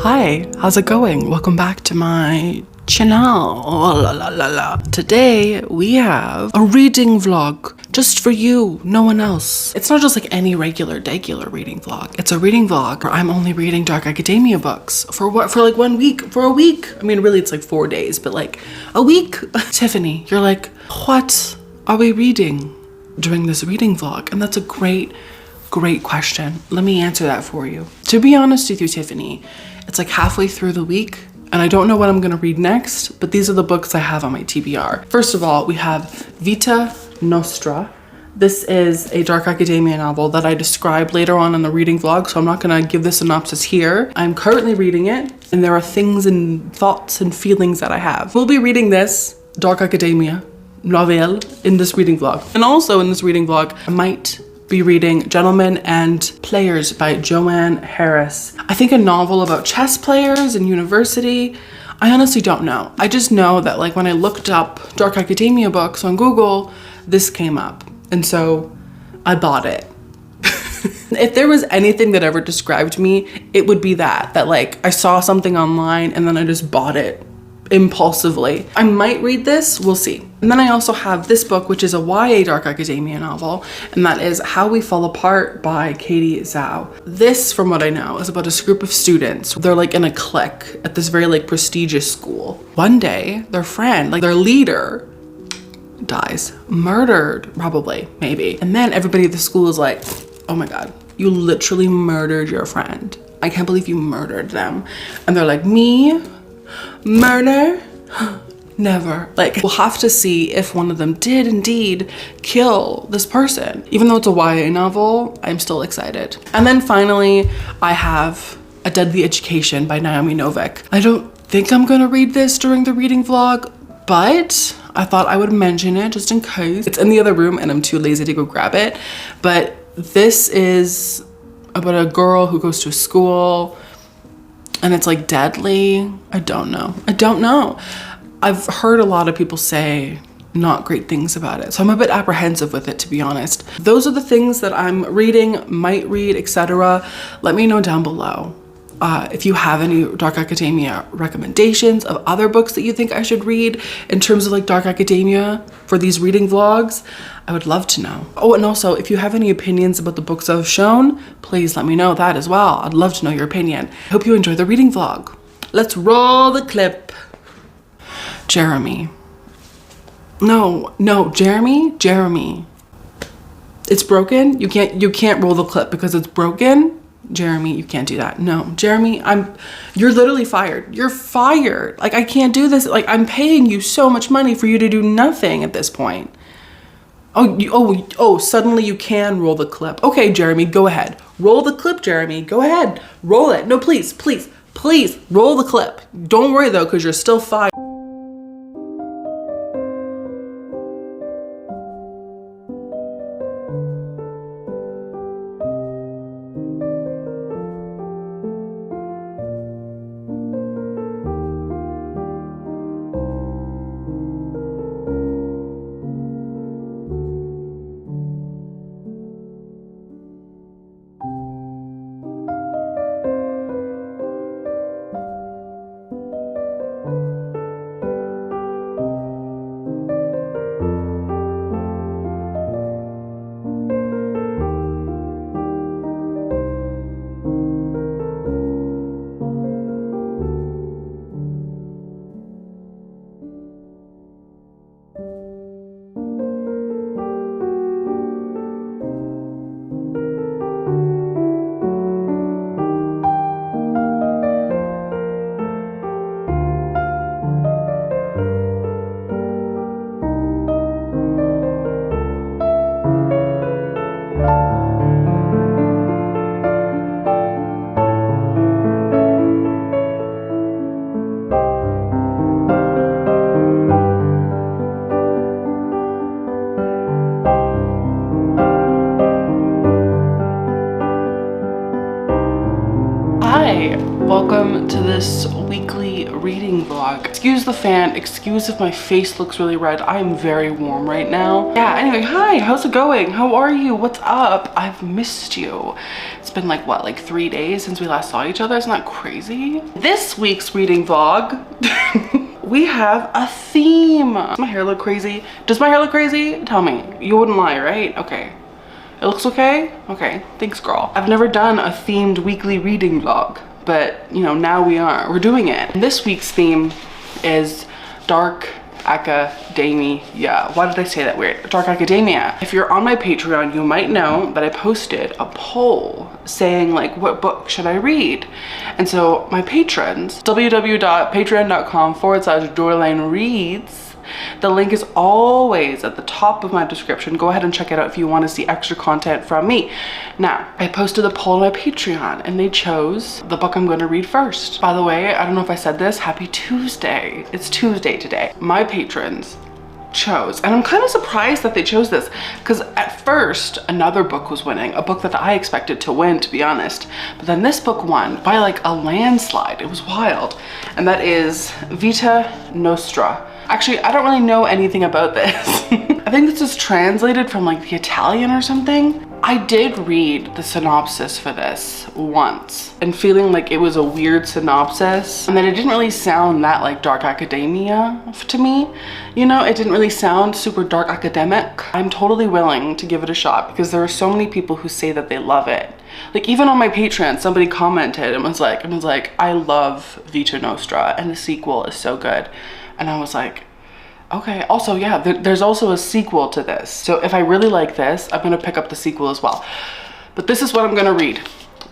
Hi, how's it going? Welcome back to my channel. Today we have a reading vlog just for you, no one else. It's not just like any regular reading vlog. It's a reading vlog where I'm only reading dark academia books for like 1 week, for a week. I mean, really it's like 4 days, but like a week. Tiffany, you're like, what are we reading during this reading vlog? And that's a great question. Let me answer that for you. To be honest with you, Tiffany, it's like halfway through the week and I don't know what I'm gonna read next, but these are the books I have on my TBR. First of all, we have Vita, Nostra. This is a dark academia novel that I describe later on in the reading vlog, so I'm not gonna give the synopsis here. I'm currently reading it and there are things and thoughts and feelings that I have. We'll be reading this dark academia novel in this reading vlog. And also in this reading vlog, I might be reading Gentlemen and Players by Joanne Harris. I think a novel about chess players in university. I honestly don't know. I just know that like when I looked up dark academia books on Google, this came up. And so I bought it. If there was anything that ever described me, it would be that like I saw something online and then I just bought it impulsively. I might read this, we'll see. And then I also have this book, which is a YA dark academia novel, and that is How We Fall Apart by Katie Zhao. This, from what I know, is about a group of students. They're like in a clique at this very like prestigious school. One day, their friend, like their leader, dies. Murdered, probably, maybe. And then everybody at the school is like, oh my God, you literally murdered your friend. I can't believe you murdered them. And they're like, me? Murder? Never. Like, we'll have to see if one of them did indeed kill this person. Even though it's a YA novel, I'm still excited. And then finally, I have A Deadly Education by Naomi Novik. I don't think I'm gonna read this during the reading vlog, but I thought I would mention it just in case. It's in the other room and I'm too lazy to go grab it. But this is about a girl who goes to a school and it's like deadly. I don't know. I've heard a lot of people say not great things about it, so I'm a bit apprehensive with it, to be honest. Those are the things that I'm reading, might read, etc. Let me know down below if you have any dark academia recommendations of other books that you think I should read in terms of like dark academia for these reading vlogs. I would love to know. Oh, and also if you have any opinions about the books I've shown, please let me know that as well. I'd love to know your opinion. Hope you enjoy the reading vlog. Let's roll the clip. Jeremy. No, Jeremy. It's broken. You can't roll the clip because it's broken. Jeremy, you can't do that. No, Jeremy, you're literally fired. You're fired. Like, I can't do this. Like, I'm paying you so much money for you to do nothing at this point. Oh, suddenly you can roll the clip. Okay, Jeremy, go ahead. Roll the clip, Jeremy. Go ahead. Roll it. No, please roll the clip. Don't worry though, because you're still fired. Welcome to this weekly reading vlog. Excuse the fan, excuse if my face looks really red. I am very warm right now. Yeah, anyway, hi, how's it going? How are you? What's up? I've missed you. It's been like, what, like 3 days since we last saw each other? Isn't that crazy? This week's reading vlog, we have a theme. Does my hair look crazy? Does my hair look crazy? Tell me. You wouldn't lie, right? Okay. It looks okay? Okay, thanks girl. I've never done a themed weekly reading vlog, but you know, now we're doing it. And this week's theme is dark academia. Why did I say that weird? Dark academia. If you're on my Patreon, you might know that I posted a poll saying like, what book should I read? And so my patrons, www.patreon.com/Jordaline reads. The link is always at the top of my description. Go ahead and check it out if you want to see extra content from me. Now, I posted a poll on my Patreon and they chose the book I'm going to read first. By the way, I don't know if I said this, happy Tuesday. It's Tuesday today. My patrons chose, and I'm kind of surprised that they chose this because at first another book was winning, a book that I expected to win, to be honest, but then this book won by like a landslide. It was wild, and that is Vita Nostra. Actually, I don't really know anything about this. I think this is translated from like the Italian or something. I did read the synopsis for this once and feeling like it was a weird synopsis and that it didn't really sound that like dark academia to me. You know, it didn't really sound super dark academic. I'm totally willing to give it a shot because there are so many people who say that they love it. Like even on my Patreon, somebody commented and was like, I love Vita Nostra and the sequel is so good. And I was like, okay. Also, yeah, there's also a sequel to this. So if I really like this, I'm gonna pick up the sequel as well. But this is what I'm gonna read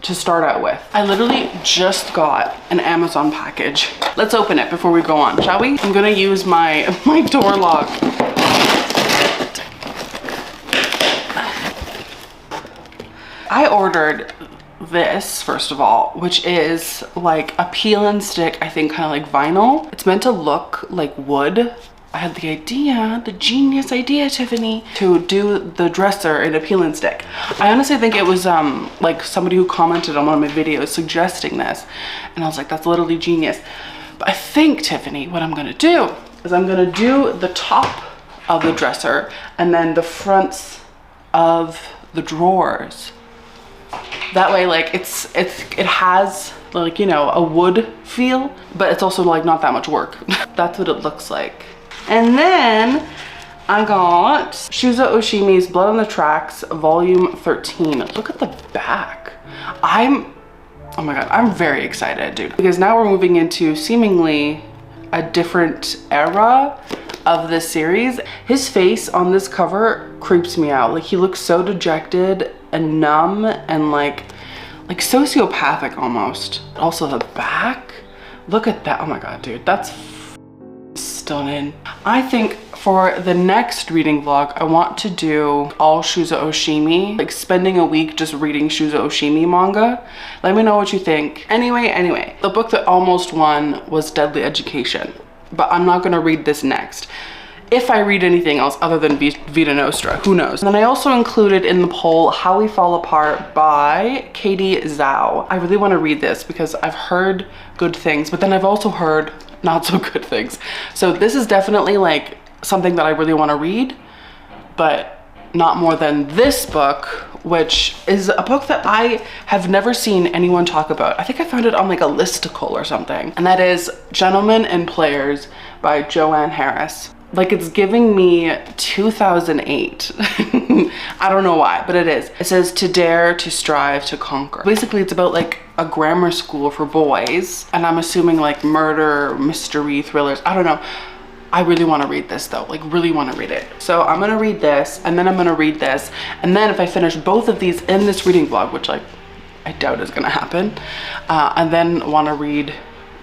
to start out with. I literally just got an Amazon package. Let's open it before we go on, shall we? I'm gonna use my door lock. I ordered this first of all, which is like a peel and stick, I think kind of like vinyl. It's meant to look like wood. I had the idea, the genius idea, Tiffany, to do the dresser in a peel and stick. I honestly think it was like somebody who commented on one of my videos suggesting this, and I was like, that's literally genius. But I think, Tiffany, what I'm gonna do is I'm gonna do the top of the dresser and then the fronts of the drawers. That way, like it has like, you know, a wood feel, but it's also like not that much work. That's what it looks like. And then I got Shuzo Oshimi's Blood on the Tracks Volume 13. Look at the back. Oh my God, I'm very excited, dude. Because now we're moving into seemingly a different era of this series. His face on this cover creeps me out. Like he looks so dejected and numb and like sociopathic almost. Also the back, look at that. Oh my God, dude, that's stunning. I think for the next reading vlog, I want to do all Shuzo Oshimi, like spending a week just reading Shuzo Oshimi manga. Let me know what you think. Anyway, the book that almost won was Deadly Education, but I'm not gonna read this next. If I read anything else other than Vita Nostra, who knows? And then I also included in the poll How We Fall Apart by Katie Zhao. I really want to read this because I've heard good things, but then I've also heard not so good things. So this is definitely like something that I really want to read, but not more than this book, which is a book that I have never seen anyone talk about. I think I found it on like a listicle or something. And that is Gentlemen and Players by Joanne Harris. Like it's giving me 2008. I don't know why, but it is. It says to dare, to strive, to conquer. Basically, it's about like a grammar school for boys. And I'm assuming like murder, mystery, thrillers. I don't know. I really want to read this though, like really want to read it. So I'm gonna read this and then I'm gonna read this. And then if I finish both of these in this reading vlog, which like I doubt is gonna happen, and then want to read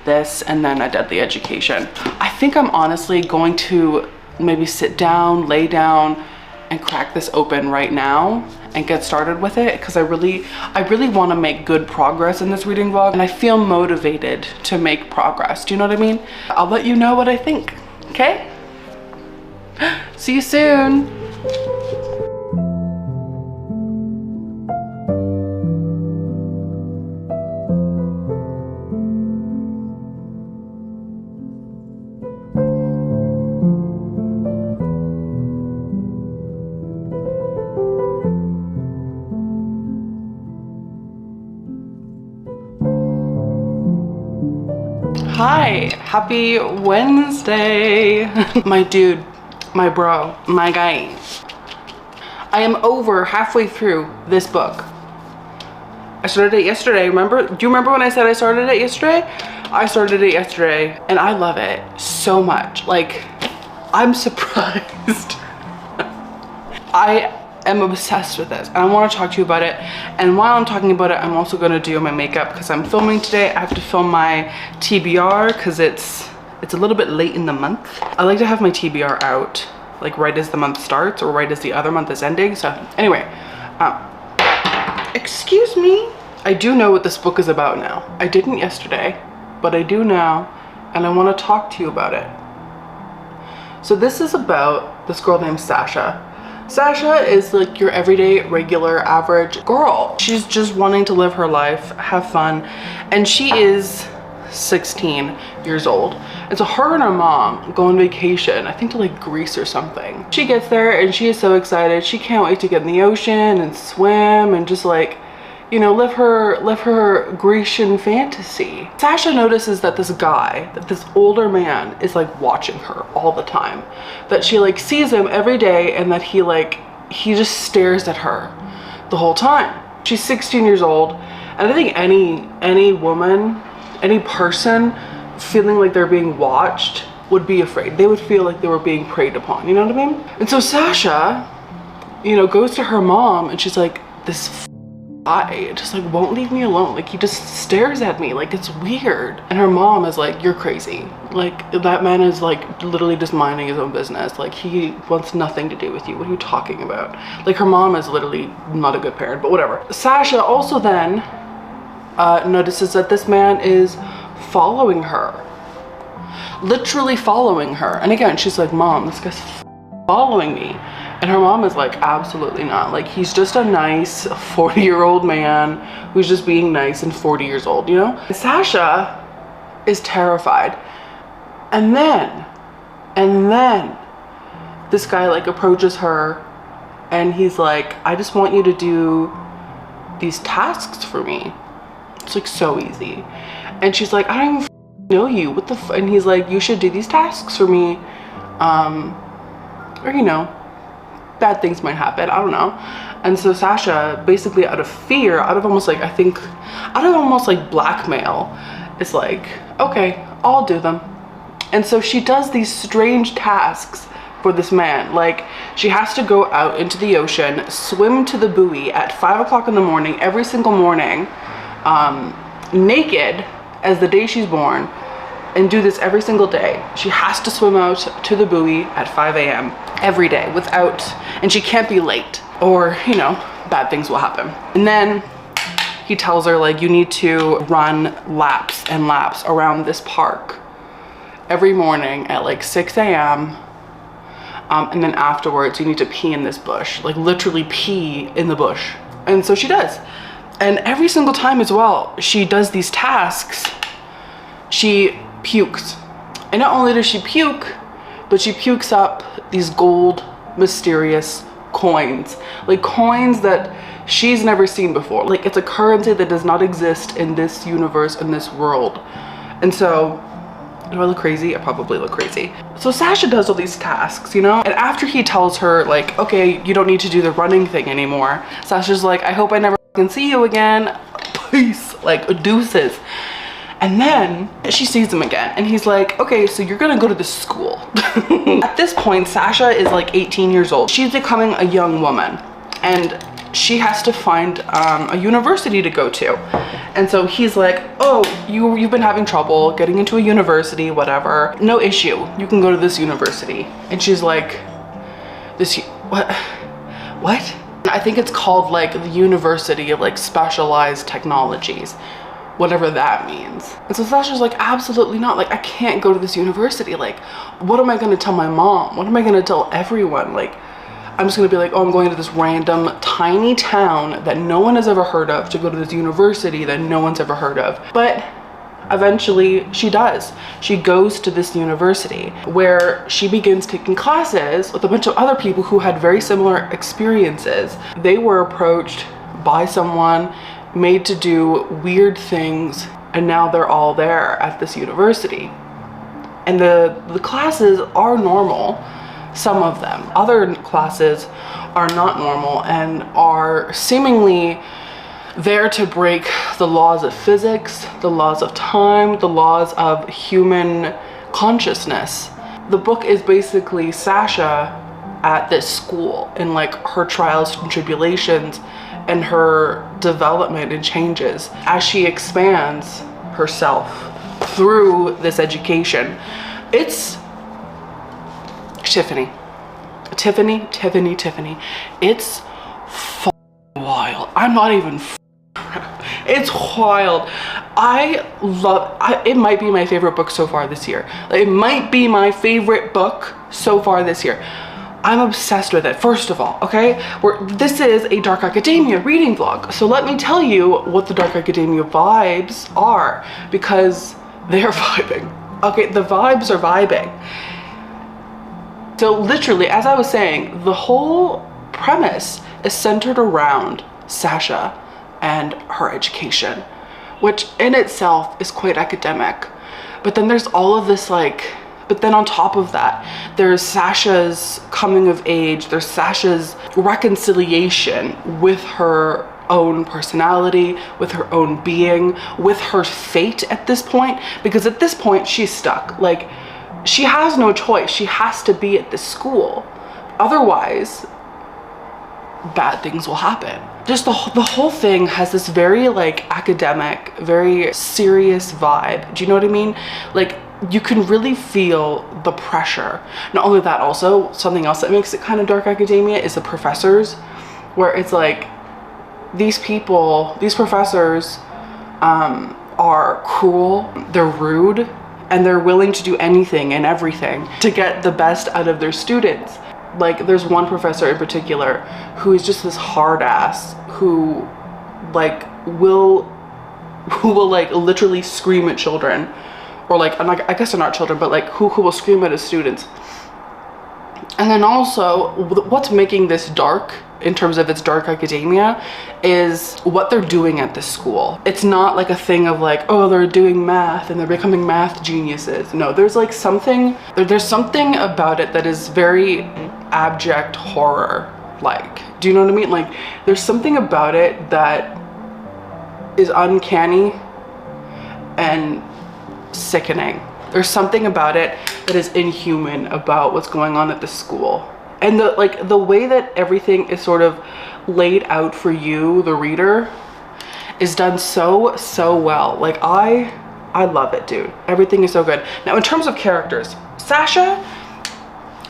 this and then A Deadly Education. I think I'm honestly going to maybe sit down, lay down and crack this open right now and get started with it because I really want to make good progress in this reading vlog and I feel motivated to make progress. Do you know what I mean? I'll let you know what I think, okay? See you soon. Hi, happy Wednesday. My dude, my bro, my guy. I am over halfway through this book. I started it yesterday, remember? Do you remember when I said I started it yesterday? I started it yesterday and I love it so much. Like, I'm surprised. I am obsessed with this and I want to talk to you about it. And while I'm talking about it, I'm also going to do my makeup because I'm filming today. I have to film my TBR because it's a little bit late in the month. I like to have my TBR out like right as the month starts or right as the other month is ending. So anyway, excuse me. I do know what this book is about now. I didn't yesterday, but I do now, and I want to talk to you about it. So this is about this girl named Sasha. Sasha is like your everyday, regular, average girl. She's just wanting to live her life, have fun, and she is 16 years old. And so her and her mom go on vacation, I think to like Greece or something. She gets there and she is so excited. She can't wait to get in the ocean and swim and just like, you know, live her Grecian fantasy. Sasha notices that this guy, that this older man is like watching her all the time. That she like sees him every day and that he just stares at her the whole time. She's 16 years old, and I think any woman, any person feeling like they're being watched would be afraid. They would feel like they were being preyed upon, you know what I mean? And so Sasha, you know, goes to her mom and she's like, this guy just like won't leave me alone. Like he just stares at me, like it's weird. And her mom is like, you're crazy. Like that man is like literally just minding his own business. Like he wants nothing to do with you. What are you talking about? Like her mom is literally not a good parent, but whatever. Sasha also then notices that this man is following her, literally following her. And again, she's like, Mom, this guy's following me. And her mom is like, absolutely not. Like he's just a nice 40-year-old man who's just being nice and 40 years old, you know? And Sasha is terrified. And then this guy like approaches her and he's like, I just want you to do these tasks for me. It's like so easy. And she's like, I don't even know you. What the f? And he's like, you should do these tasks for me. Or you know, bad things might happen. I don't know. And so Sasha, basically out of fear, out of almost like blackmail, is like, okay, I'll do them. And so she does these strange tasks for this man. Like she has to go out into the ocean, swim to the buoy at 5 o'clock in the morning every single morning, naked as the day she's born, and do this every single day. She has to swim out to the buoy at 5 a.m. every day and she can't be late or, you know, bad things will happen. And then he tells her like, you need to run laps and laps around this park every morning at like 6 a.m. And then afterwards you need to pee in this bush, like literally pee in the bush. And so she does. And every single time as well, she does these tasks, she pukes. And not only does she puke, but she pukes up these gold, mysterious coins. Like coins that she's never seen before. Like it's a currency that does not exist in this universe, in this world. And so, do I look crazy? I probably look crazy. So Sasha does all these tasks, you know? And after he tells her like, okay, you don't need to do the running thing anymore, Sasha's like, I hope I never can see you again. Peace, like deuces. And then she sees him again and he's like, okay, so you're gonna go to this school. At this point, Sasha is like 18 years old. She's becoming a young woman and she has to find a university to go to. And so he's like, oh, you've been having trouble getting into a university, whatever. No issue, you can go to this university. And she's like, what? I think it's called like the University of like Specialized Technologies, whatever that means. And so Sasha's like, absolutely not. Like, I can't go to this university. Like, what am I going to tell my mom? What am I going to tell everyone? Like, I'm just going to be like, oh, I'm going to this random tiny town that no one has ever heard of to go to this university that no one's ever heard of. But eventually she does. She goes to this university where she begins taking classes with a bunch of other people who had very similar experiences. They were approached by someone, made to do weird things and now they're all there at this university. And the classes are normal, some of them. Other classes are not normal and are seemingly there to break the laws of physics, the laws of time, the laws of human consciousness. The book is basically Sasha at this school and like her trials and tribulations and her development and changes as she expands herself through this education. It's Tiffany. It's wild. I'm not even it's wild. It might be my favorite book so far this year. Like, it might be my favorite book so far this year. I'm obsessed with it. First of all, okay, this is a Dark Academia reading vlog, so let me tell you what the Dark Academia vibes are, because they're vibing. Okay, the vibes are vibing. So literally, as I was saying, the whole premise is centered around Sasha and her education, which in itself is quite academic. But then there's all of this but then on top of that, there's Sasha's coming of age, there's Sasha's reconciliation with her own personality, with her own being, with her fate at this point, because at this point she's stuck. Like, she has no choice. She has to be at this school. Otherwise, bad things will happen. Just the whole thing has this very like academic, very serious vibe. Do you know what I mean? Like, you can really feel the pressure. Not only that, also something else that makes it kind of Dark Academia is the professors, where it's like these professors are cruel, they're rude, and they're willing to do anything and everything to get the best out of their students. Like, there's one professor in particular who is just this hard ass who will like literally scream at children, or like, I guess they're not children, but like who will scream at his students. And then also, what's making this dark in terms of its Dark Academia is what they're doing at this school. It's not like a thing of like, oh, they're doing math and they're becoming math geniuses. No, there's like something about it that is very abject horror like. Do you know what I mean? Like, there's something about it that is uncanny and sickening. There's something about it that is inhuman about what's going on at the school. And the way that everything is sort of laid out for you, the reader, is done so well. Like, I love it, dude. Everything is so good. Now, in terms of characters, Sasha,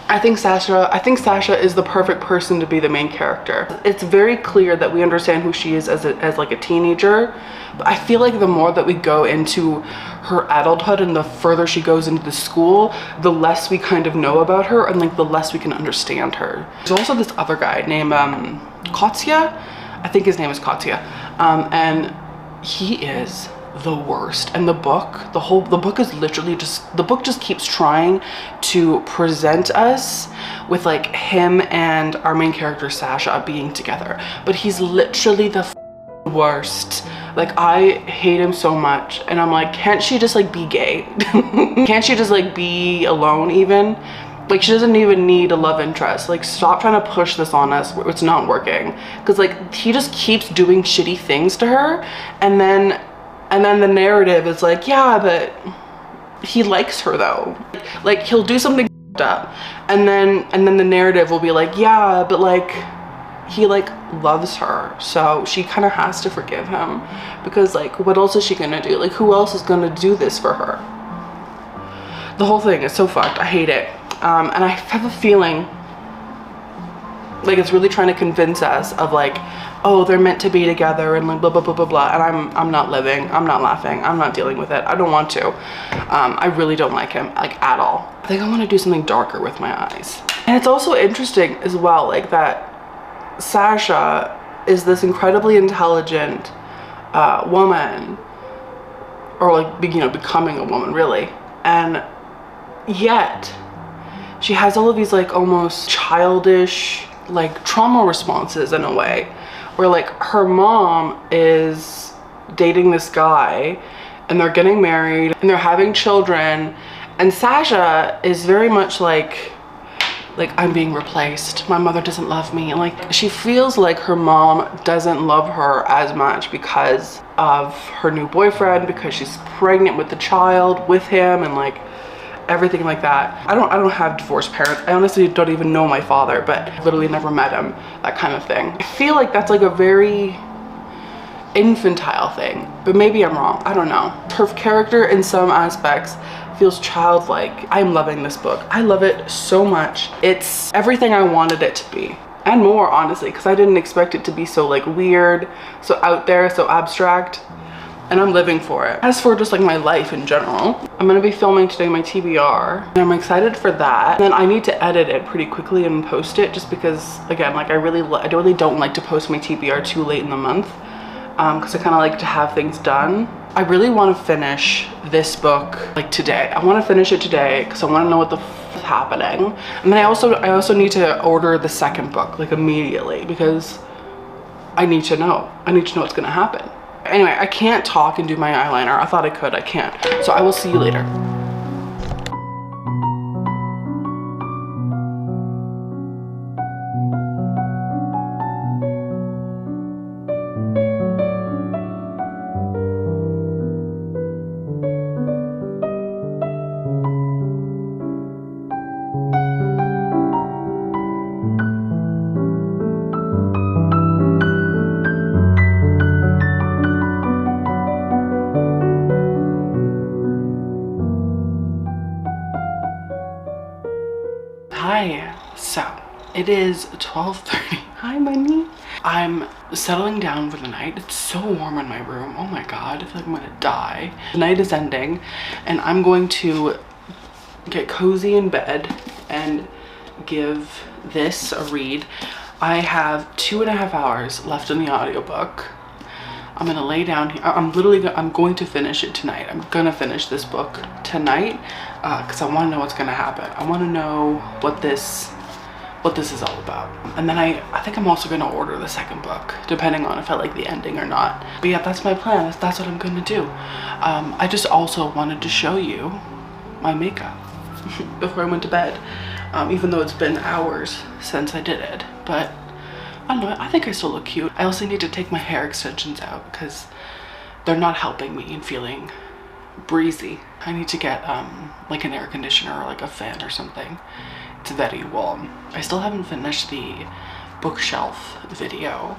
I think Sasha is the perfect person to be the main character. It's very clear that we understand who she is as like a teenager, but I feel like the more that we go into her adulthood and the further she goes into the school, the less we kind of know about her and like the less we can understand her. There's also this other guy named Kotsia. I think his name is Kotsia, and he is the worst. And the book is literally the book just keeps trying to present us with like him and our main character Sasha being together, but he's literally the worst. Like, I hate him so much, and I'm like, can't she just like be gay? Can't she just like be alone even? Like, she doesn't even need a love interest. Like, stop trying to push this on us. It's not working. Because like, he just keeps doing shitty things to her, and then the narrative is like, yeah, but he likes her though. Like, he'll do something up, and then the narrative will be like, yeah, but like, he like loves her, so she kind of has to forgive him, because like, what else is she gonna do? Like, who else is gonna do this for her? The whole thing is so fucked. I hate it. And I have a feeling like it's really trying to convince us of like, oh, they're meant to be together and like blah blah blah blah blah, and I'm not living, I'm not laughing, I'm not dealing with it. I don't want to. I really don't like him, like, at all. I think I want to do something darker with my eyes. And it's also interesting as well, like, that Sasha is this incredibly intelligent woman, or like, you know, becoming a woman really, and yet she has all of these like almost childish like trauma responses in a way, where like her mom is dating this guy and they're getting married and they're having children, and Sasha is very much like I'm being replaced. My mother doesn't love me. And like, she feels like her mom doesn't love her as much because of her new boyfriend, because she's pregnant with the child with him, and like everything like that. I don't have divorced parents. I honestly don't even know my father, but literally never met him, that kind of thing. I feel like that's like a very infantile thing, but maybe I'm wrong. I don't know. Her character in some aspects feels childlike. I'm loving this book. I love it so much. It's everything I wanted it to be and more, honestly, because I didn't expect it to be so like weird, so out there, so abstract, and I'm living for it. As for just like my life in general, I'm gonna be filming today my TBR, and I'm excited for that. And then I need to edit it pretty quickly and post it, just because, again, like I really don't like to post my TBR too late in the month, because I kind of like to have things done. I really want to finish this book like today. I want to finish it today because I want to know what the f is happening. And then I also need to order the second book like immediately, because I need to know. I need to know what's going to happen. Anyway, I can't talk and do my eyeliner. I thought I could. I can't. So I will see you later. Hi, so it is 12:30. Hi, bunny. I'm settling down for the night. It's so warm in my room. Oh my god, I feel like I'm gonna die. The night is ending and I'm going to get cozy in bed and give this a read. I have 2.5 hours left in the audiobook. I'm gonna lay down here. I'm going to finish it tonight. I'm gonna finish this book tonight because I want to know what's gonna happen. I want to know what this is all about. And then I think I'm also gonna order the second book, depending on if I like the ending or not. But yeah, that's my plan. That's what I'm gonna do. I just also wanted to show you my makeup before I went to bed, even though it's been hours since I did it. But I don't know, I think I still look cute. I also need to take my hair extensions out because they're not helping me in feeling breezy. I need to get like an air conditioner or like a fan or something. It's very warm. I still haven't finished the bookshelf video,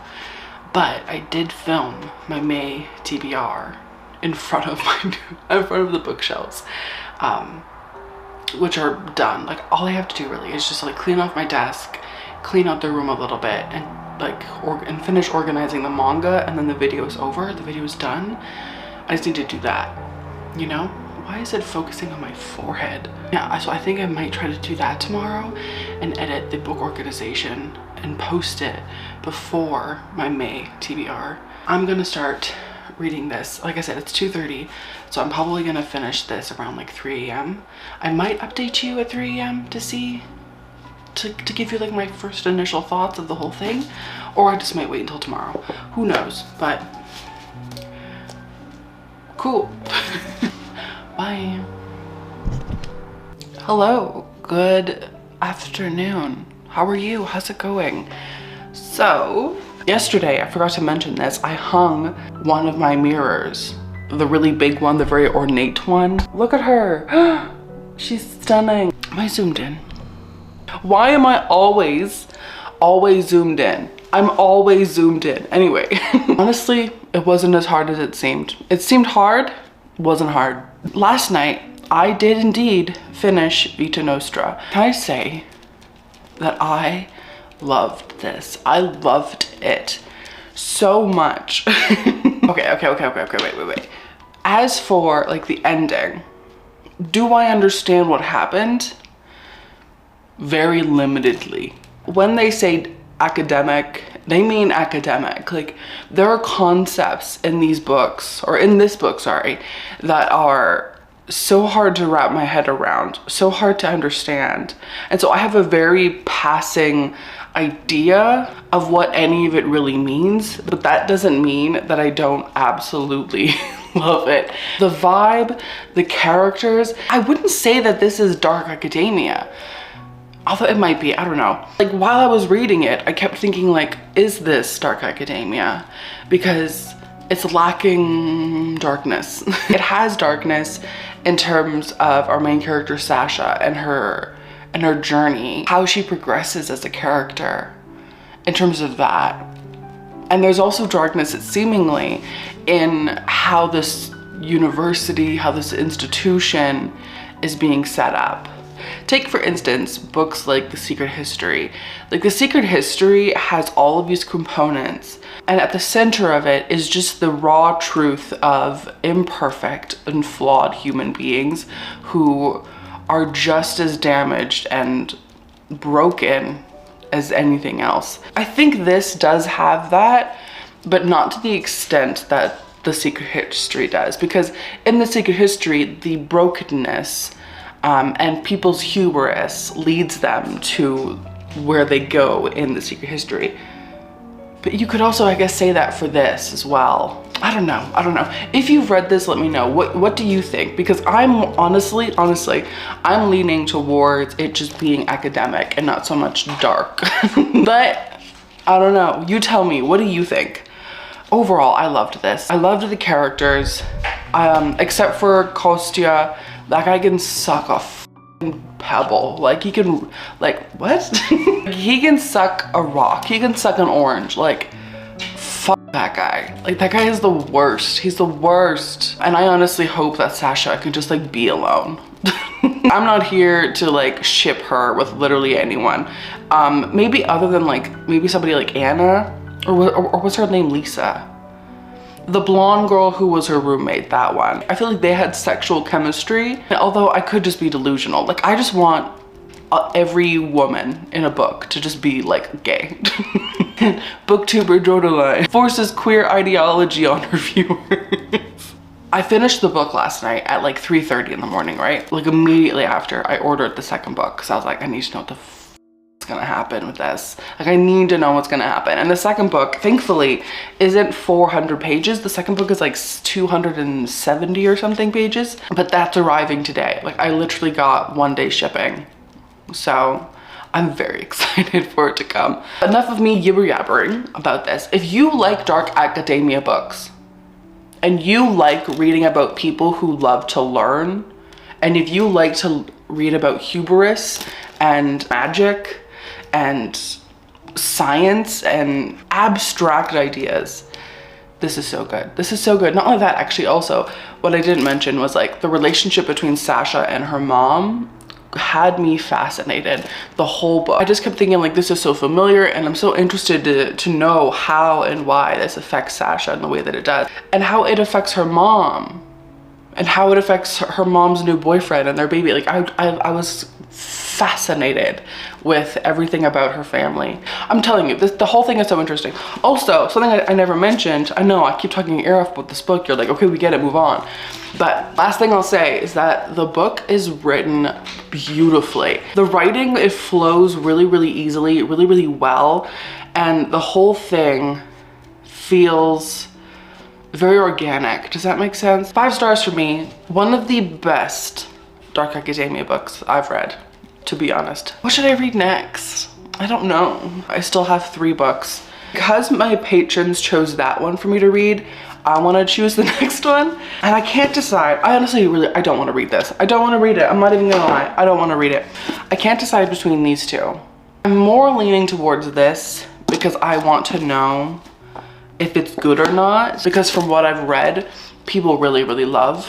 but I did film my May TBR in front of the bookshelves, which are done. Like all I have to do really is just like clean off my desk, clean out the room a little bit, and like and finish organizing the manga, and then the video is over. The video is done. I just need to do that, you know? Why is it focusing on my forehead? Yeah, so I think I might try to do that tomorrow and edit the book organization and post it before my May TBR. I'm gonna start reading this. Like I said, it's 2:30, so I'm probably gonna finish this around like 3 a.m. I might update you at 3 a.m. to give you like my first initial thoughts of the whole thing, or I just might wait until tomorrow. Who knows? But cool. Bye. Hello, good afternoon. How are you? How's it going? So yesterday, I forgot to mention this, I hung one of my mirrors, the really big one, the very ornate one. Look at her. She's stunning. Am I zoomed in? Why am I always zoomed in? I'm always zoomed in. Anyway, honestly, it wasn't as hard as it seemed. It seemed hard, it wasn't hard. Last night, I did indeed finish Vita Nostra. Can I say that I loved this? I loved it so much. Okay, wait. As for like the ending, do I understand what happened? Very limitedly. When they say academic, they mean academic. Like there are concepts in these books, or in this book, sorry, that are so hard to wrap my head around, so hard to understand. And so I have a very passing idea of what any of it really means, but that doesn't mean that I don't absolutely love it. The vibe, the characters, I wouldn't say that this is dark academia, although it might be, I don't know. Like while I was reading it, I kept thinking like, is this dark academia? Because it's lacking darkness. It has darkness in terms of our main character Sasha and her journey, how she progresses as a character in terms of that. And there's also darkness, it seemingly, in how this university, how this institution is being set up. Take, for instance, books like The Secret History. Like, The Secret History has all of these components, and at the center of it is just the raw truth of imperfect and flawed human beings who are just as damaged and broken as anything else. I think this does have that, but not to the extent that The Secret History does, because in The Secret History, the brokenness and people's hubris leads them to where they go in The Secret History. But you could also, I guess, say that for this as well. I don't know. If you've read this, let me know. What do you think? Because I'm honestly, I'm leaning towards it just being academic and not so much dark. But I don't know. You tell me, what do you think? Overall, I loved this. I loved the characters, except for Kostya. That guy can suck a pebble. Like, he can, like, what? He can suck a rock. He can suck an orange. Like, fuck that guy. Like, that guy is the worst. He's the worst. And I honestly hope that Sasha can just, like, be alone. I'm not here to, like, ship her with literally anyone. Maybe other than, like, maybe somebody like Anna, or what's her name, Lisa? The blonde girl who was her roommate, that one. I feel like they had sexual chemistry, although I could just be delusional. Like, I just want every woman in a book to just be like gay. Booktuber Jordaline forces queer ideology on her viewers. I finished the book last night at like 3:30 in the morning, right? Like immediately after I ordered the second book, because I was like, I need to know what the gonna happen with this. Like, I need to know what's gonna happen. And the second book, thankfully, isn't 400 pages. The second book is like 270 or something pages, but that's arriving today. Like, I literally got 1 day shipping. So I'm very excited for it to come. Enough of me yibber-yabbering about this. If you like dark academia books and you like reading about people who love to learn, and if you like to read about hubris and magic and science and abstract ideas, this is so good. This is so good. Not only that, actually, also what I didn't mention was like the relationship between Sasha and her mom had me fascinated the whole book. I just kept thinking like, this is so familiar, and I'm so interested to know how and why this affects Sasha in the way that it does, and how it affects her mom, and how it affects her mom's new boyfriend and their baby. Like, I was fascinated with everything about her family. I'm telling you, the whole thing is so interesting. Also, something I never mentioned, I know I keep talking your ear off about this book, you're like, okay, we get it, move on. But last thing I'll say is that the book is written beautifully. The writing, it flows really, really easily, really, really well. And the whole thing feels very organic. Does that make sense? 5 stars for me. One of the best dark academia books I've read, to be honest. What should I read next? I don't know. I still have 3 books. Because my patrons chose that one for me to read, I want to choose the next one, and I can't decide. I honestly I don't want to read this. I don't want to read it. I'm not even gonna lie. I don't want to read it. I can't decide between these two. I'm more leaning towards this because I want to know if it's good or not, because from what I've read, people really, really love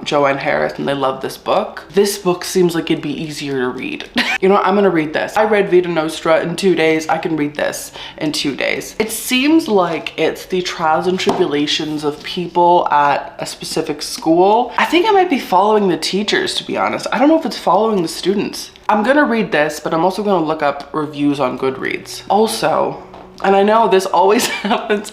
Joanne Harris, and they love this book. This book seems like it'd be easier to read. You know what? I'm gonna read this. I read Vita Nostra in 2 days. I can read this in 2 days. It seems like it's the trials and tribulations of people at a specific school. I think I might be following the teachers, to be honest. I don't know if it's following the students. I'm gonna read this, but I'm also gonna look up reviews on Goodreads. Also, and I know this always happens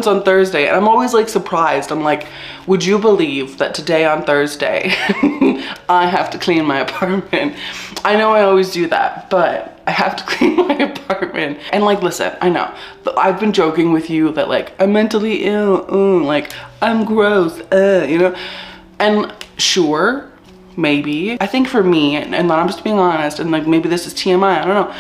on Thursday, and I'm always like surprised. I'm like, would you believe that today on Thursday, I have to clean my apartment? I know I always do that, but I have to clean my apartment. And like, listen, I know, I've been joking with you that like, I'm mentally ill, like, I'm gross, you know? And sure, maybe. I think for me, and I'm just being honest, and like, maybe this is TMI, I don't know.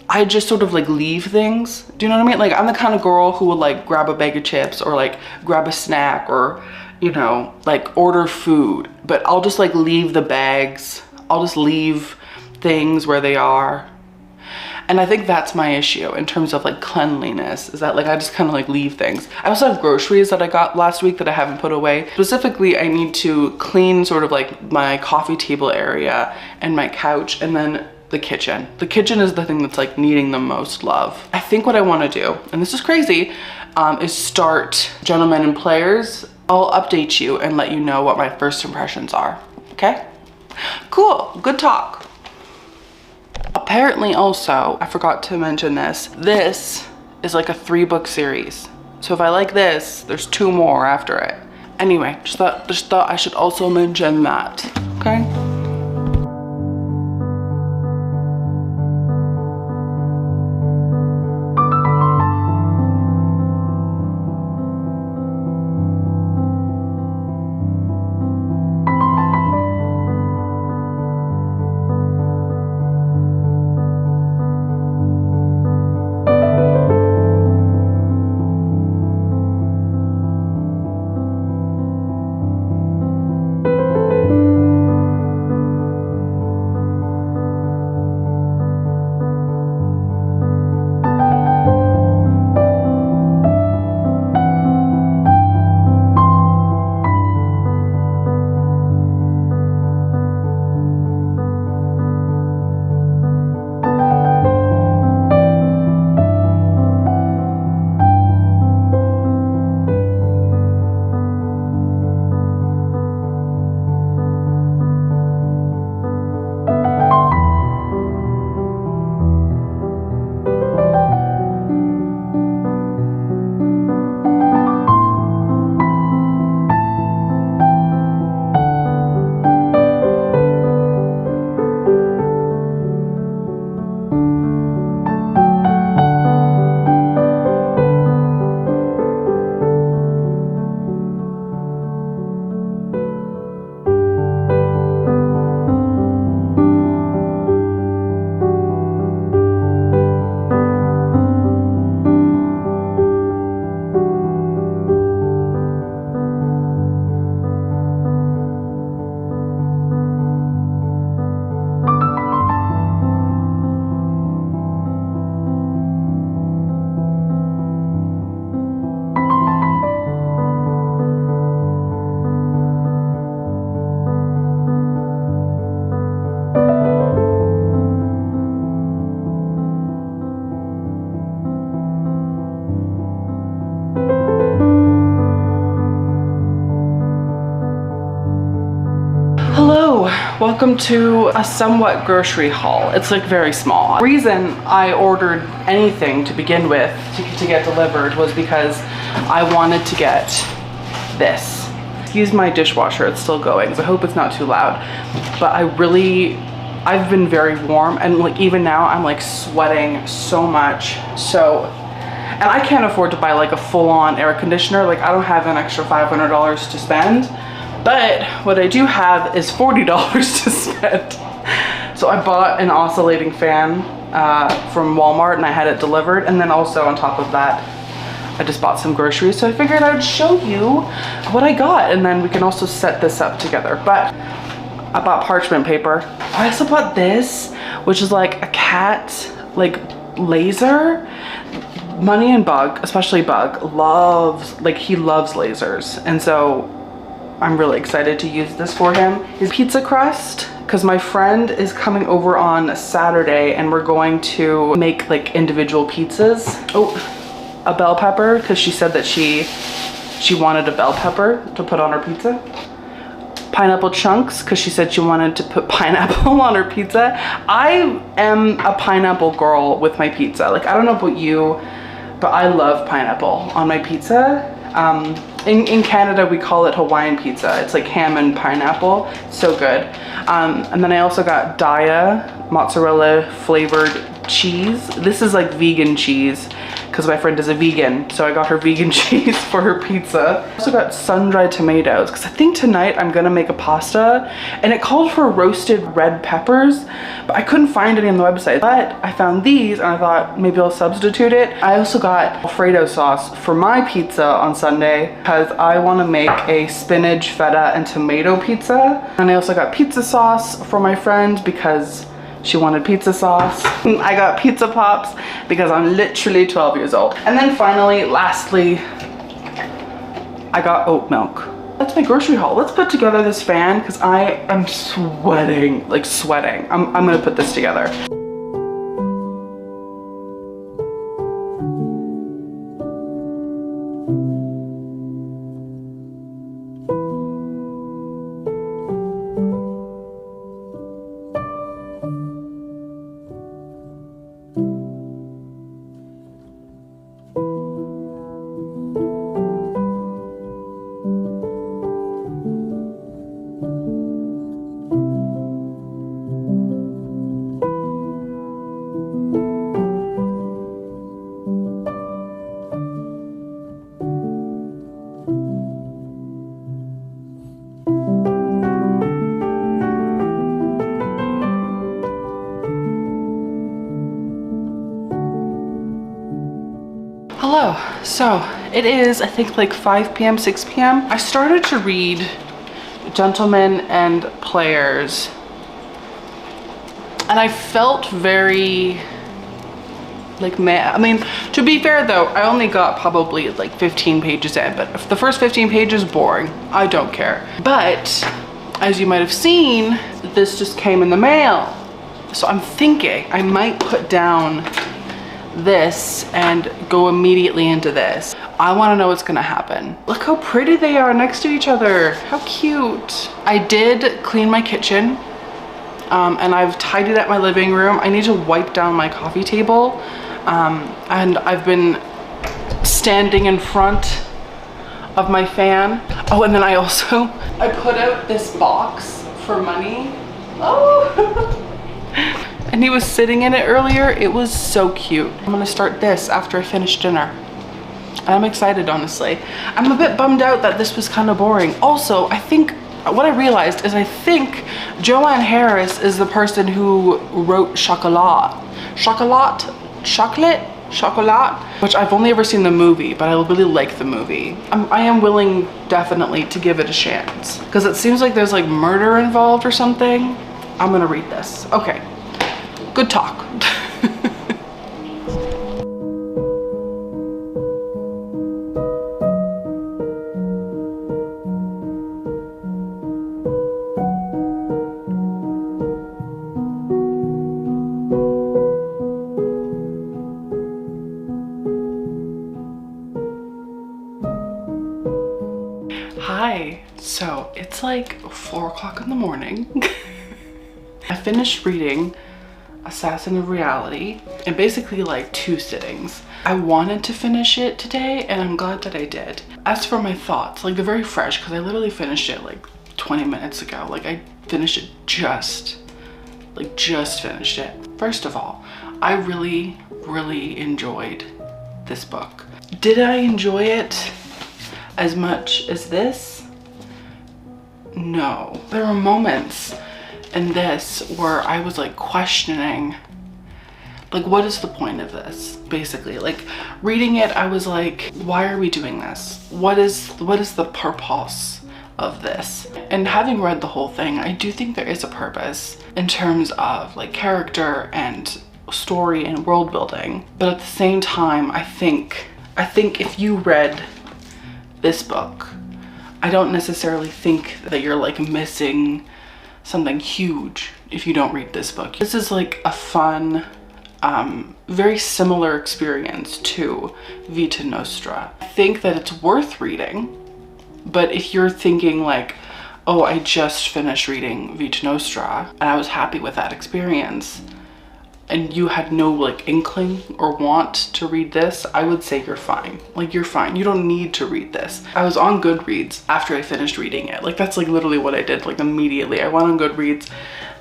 I just sort of like leave things. Do you know what I mean? Like, I'm the kind of girl who would like grab a bag of chips or like grab a snack or, you know, like order food, but I'll just like leave the bags. I'll just leave things where they are. And I think that's my issue in terms of like cleanliness, is that like I just kind of like leave things. I also have groceries that I got last week that I haven't put away. Specifically, I need to clean sort of like my coffee table area and my couch, and then the kitchen. The kitchen is the thing that's like needing the most love. I think what I want to do, and this is crazy, is start Gentlemen and Players. I'll update you and let you know what my first impressions are, okay? Cool, good talk. Apparently also, I forgot to mention this is like a 3-book series. So if I like this, there's 2 more after it. Anyway, just thought I should also mention that, okay? Welcome to a somewhat grocery haul. It's like very small. The reason I ordered anything to begin with to get delivered was because I wanted to get this. Excuse my dishwasher, it's still going, so I hope it's not too loud. But I've been very warm, and like even now I'm like sweating so much. And I can't afford to buy like a full-on air conditioner. Like I don't have an extra $500 to spend. But what I do have is $40 to spend. So I bought an oscillating fan from Walmart and I had it delivered. And then also on top of that, I just bought some groceries. So I figured I would show you what I got, and then we can also set this up together. But I bought parchment paper. I also bought this, which is like a cat, like laser. Money and Bug, especially Bug, he loves lasers. And so I'm really excited to use this for him. His pizza crust, because my friend is coming over on Saturday and we're going to make like individual pizzas. Oh, a bell pepper, because she said that she wanted a bell pepper to put on her pizza. Pineapple chunks, because she said she wanted to put pineapple on her pizza. I am a pineapple girl with my pizza. Like, I don't know about you, but I love pineapple on my pizza. In Canada, we call it Hawaiian pizza. It's like ham and pineapple. It's so good. And then I also got Daya mozzarella flavored cheese. This is like vegan cheese because my friend is a vegan, so I got her vegan cheese for her pizza. I also got sun-dried tomatoes because I think tonight I'm gonna make a pasta, and it called for roasted red peppers, but I couldn't find any on the website. But I found these and I thought maybe I'll substitute it. I also got Alfredo sauce for my pizza on Sunday because I want to make a spinach, feta, and tomato pizza. And I also got pizza sauce for my friend because she wanted pizza sauce. I got pizza pops because I'm literally 12 years old. And then finally, lastly, I got oat milk. That's my grocery haul. Let's put together this fan because I am sweating, like sweating. I'm gonna put this together. Hello, so it is, I think, like 5 p.m., 6 p.m. I started to read Gentlemen and Players, and I felt very like mad. I mean, to be fair though, I only got probably like 15 pages in, but if the first 15 pages boring, I don't care. But as you might have seen, this just came in the mail. So I'm thinking I might put down this and go immediately into this. I want to know what's gonna happen. Look how pretty they are next to each other. How cute. I did clean my kitchen and I've tidied up my living room. I need to wipe down my coffee table and I've been standing in front of my fan. Oh, and then I put out this box for money. Oh. And he was sitting in it earlier. It was so cute. I'm gonna start this after I finish dinner. And I'm excited, honestly. I'm a bit bummed out that this was kind of boring. Also, I think, what I realized is I think Joanne Harris is the person who wrote Chocolat, which I've only ever seen the movie, but I really like the movie. I am willing, definitely, to give it a chance. Because it seems like there's like murder involved or something. I'm gonna read this. Okay. Good talk. Hi, so it's like 4 o'clock in the morning. I finished reading Assassin of Reality in basically like 2 sittings. I wanted to finish it today and I'm glad that I did. As for my thoughts, like they're very fresh because I literally finished it like 20 minutes ago. Like I finished it just finished it. First of all, I really enjoyed this book. Did I enjoy it as much as this? No. There were moments in this where I was like questioning, like, what is the point of this? Basically, like reading it, I was like, why are we doing this? What is the purpose of this? And having read the whole thing, I do think there is a purpose in terms of like character and story and world building. But at the same time, I think if you read this book, I don't necessarily think that you're like missing something huge if you don't read this book. This is like a fun, very similar experience to Vita Nostra. I think that it's worth reading, but if you're thinking like, oh, I just finished reading Vita Nostra and I was happy with that experience, and you had no like inkling or want to read this, I would say you're fine. Like, you're fine. You don't need to read this. I was on Goodreads after I finished reading it. Like, that's like literally what I did. Like, immediately I went on Goodreads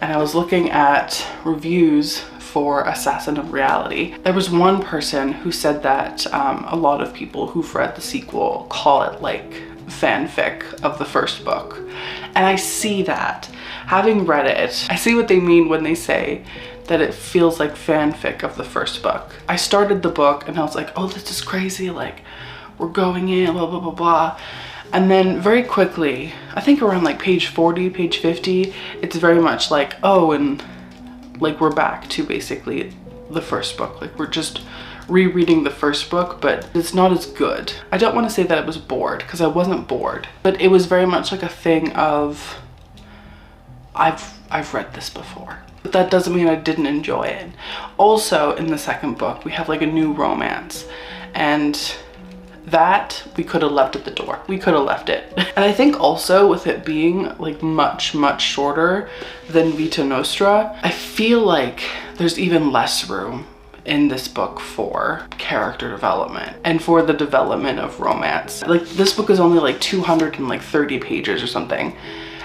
and I was looking at reviews for Assassin of Reality. There was one person who said that a lot of people who've read the sequel call it like fanfic of the first book. And I see that. Having read it, I see what they mean when they say that it feels like fanfic of the first book. I started the book and I was like, oh, this is crazy. Like, we're going in, blah, blah, blah, blah. And then very quickly, I think around like page 40, page 50, it's very much like, oh, and like we're back to basically the first book. Like, we're just rereading the first book, but it's not as good. I don't want to say that it was bored, because I wasn't bored, but it was very much like a thing of, I've read this before. But that doesn't mean I didn't enjoy it. Also, in the second book, we have like a new romance, and that we could have left at the door. We could have left it. And I think also with it being like much, much shorter than Vita Nostra, I feel like there's even less room in this book for character development and for the development of romance. Like, this book is only like 230 pages or something.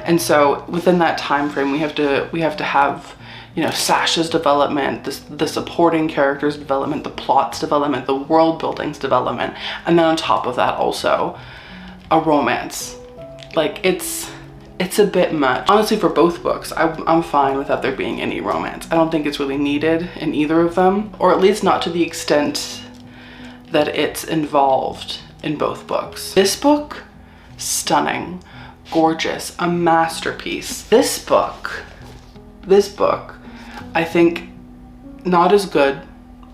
And so within that time frame, we have to have, you know, Sasha's development, the supporting characters development, the plot's development, the world building's development, and then on top of that also a romance. Like, it's a bit much. Honestly, for both books, I'm fine without there being any romance. I don't think it's really needed in either of them, or at least not to the extent that it's involved in both books. This book, stunning, gorgeous, a masterpiece. This book, I think not as good,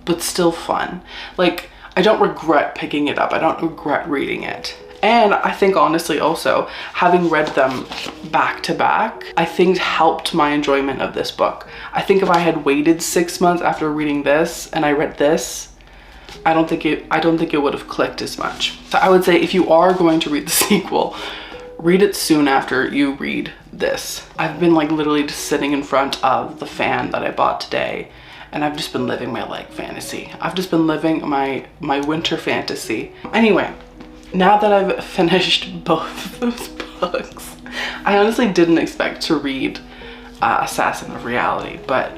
but still fun. Like, I don't regret picking it up. I don't regret reading it. And I think honestly also, having read them back to back, I think helped my enjoyment of this book. I think if I had waited 6 months after reading this and I read this, I don't think it would have clicked as much. So I would say if you are going to read the sequel, read it soon after you read this. I've been like literally just sitting in front of the fan that I bought today, and I've just been living my like fantasy. I've just been living my winter fantasy. Anyway, now that I've finished both of those books, I honestly didn't expect to read Assassin of Reality, but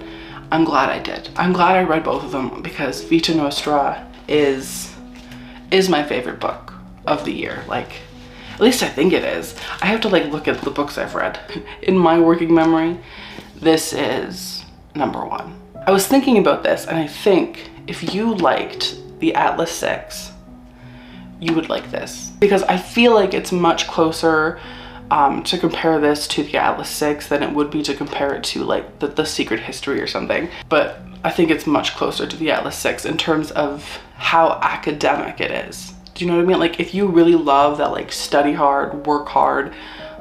I'm glad I did. I'm glad I read both of them, because Vita Nostra is my favorite book of the year. Like, at least I think it is. I have to like look at the books I've read. In my working memory, this is #1. I was thinking about this, and I think if you liked the Atlas 6, you would like this, because I feel like it's much closer to compare this to the Atlas 6 than it would be to compare it to like the Secret History or something. But I think it's much closer to the Atlas 6 in terms of how academic it is. Do you know what I mean? Like, if you really love that like study hard, work hard,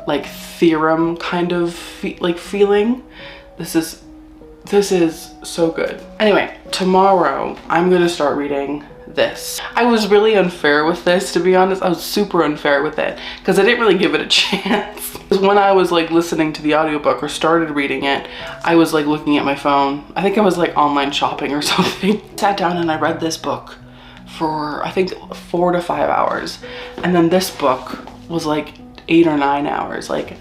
like theorem kind of feeling, this is so good. Anyway, tomorrow I'm gonna start reading this. I was really unfair with this, to be honest. I was super unfair with it because I didn't really give it a chance. When I was like listening to the audiobook or started reading it, I was like looking at my phone. I think I was like online shopping or something. Sat down and I read this book for I think 4 to 5 hours, and then this book was like 8 or 9 hours. Like,